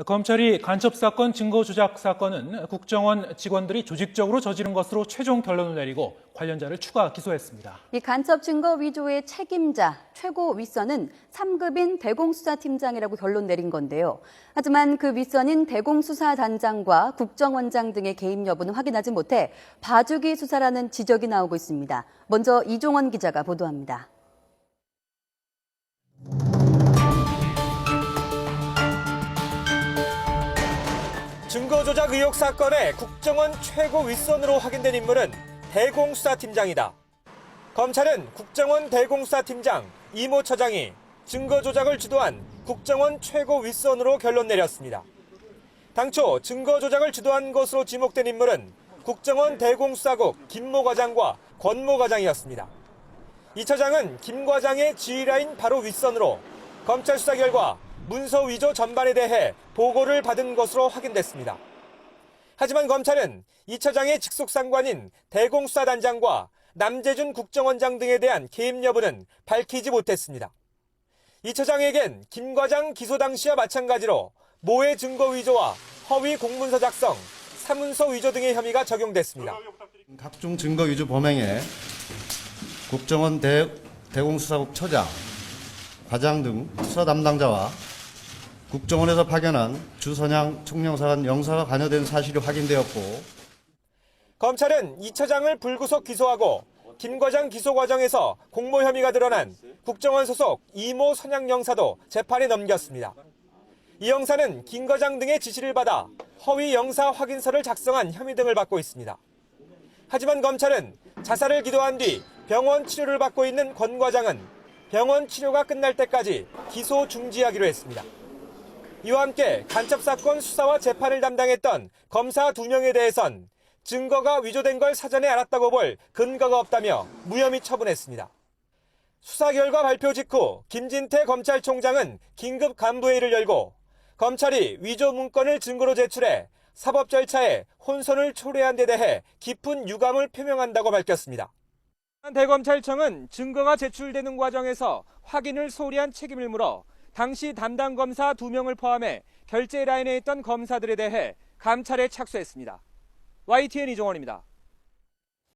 검찰이 간첩사건 증거 조작 사건은 국정원 직원들이 조직적으로 저지른 것으로 최종 결론을 내리고 관련자를 추가 기소했습니다. 이 간첩 증거 위조의 책임자, 최고 윗선은 3급인 대공수사팀장이라고 결론 내린 건데요. 하지만 그 윗선인 대공수사단장과 국정원장 등의 개입 여부는 확인하지 못해 봐주기 수사라는 지적이 나오고 있습니다. 먼저 이종원 기자가 보도합니다. 증거조작 의혹 사건의 국정원 최고 윗선으로 확인된 인물은 대공수사팀장이다. 검찰은 국정원 대공수사팀장 이모 처장이 증거조작을 주도한 국정원 최고 윗선으로 결론 내렸습니다. 당초 증거조작을 주도한 것으로 지목된 인물은 국정원 대공수사국 김모 과장과 권모 과장이었습니다. 이 처장은 김 과장의 지휘라인 바로 윗선으로 검찰 수사 결과 문서 위조 전반에 대해 보고를 받은 것으로 확인됐습니다. 하지만 검찰은 이 처장의 직속 상관인 대공수사단장과 남재준 국정원장 등에 대한 개입 여부는 밝히지 못했습니다. 이 처장에겐 김 과장 기소 당시와 마찬가지로 모의 증거 위조와 허위 공문서 작성, 사문서 위조 등의 혐의가 적용됐습니다. 각종 증거 위조 범행에 국정원 대공수사국 처장, 과장 등 수사 담당자와 국정원에서 파견한 주선양 총영사관 영사가 관여된 사실이 확인되었고, 검찰은 이 처장을 불구속 기소하고 김 과장 기소 과정에서 공모 혐의가 드러난 국정원 소속 이모 선양 영사도 재판에 넘겼습니다. 이 영사는 김 과장 등의 지시를 받아 허위 영사 확인서를 작성한 혐의 등을 받고 있습니다. 하지만 검찰은 자살을 기도한 뒤 병원 치료를 받고 있는 권 과장은 병원 치료가 끝날 때까지 기소 중지하기로 했습니다. 이와 함께 간첩사건 수사와 재판을 담당했던 검사 2명에 대해선 증거가 위조된 걸 사전에 알았다고 볼 근거가 없다며 무혐의 처분했습니다. 수사 결과 발표 직후 김진태 검찰총장은 긴급 간부회의를 열고 검찰이 위조 문건을 증거로 제출해 사법 절차에 혼선을 초래한 데 대해 깊은 유감을 표명한다고 밝혔습니다. 대검찰청은 증거가 제출되는 과정에서 확인을 소홀히한 책임을 물어 당시 담당 검사 2명을 포함해 결제 라인에 있던 검사들에 대해 감찰에 착수했습니다. YTN 이종원입니다.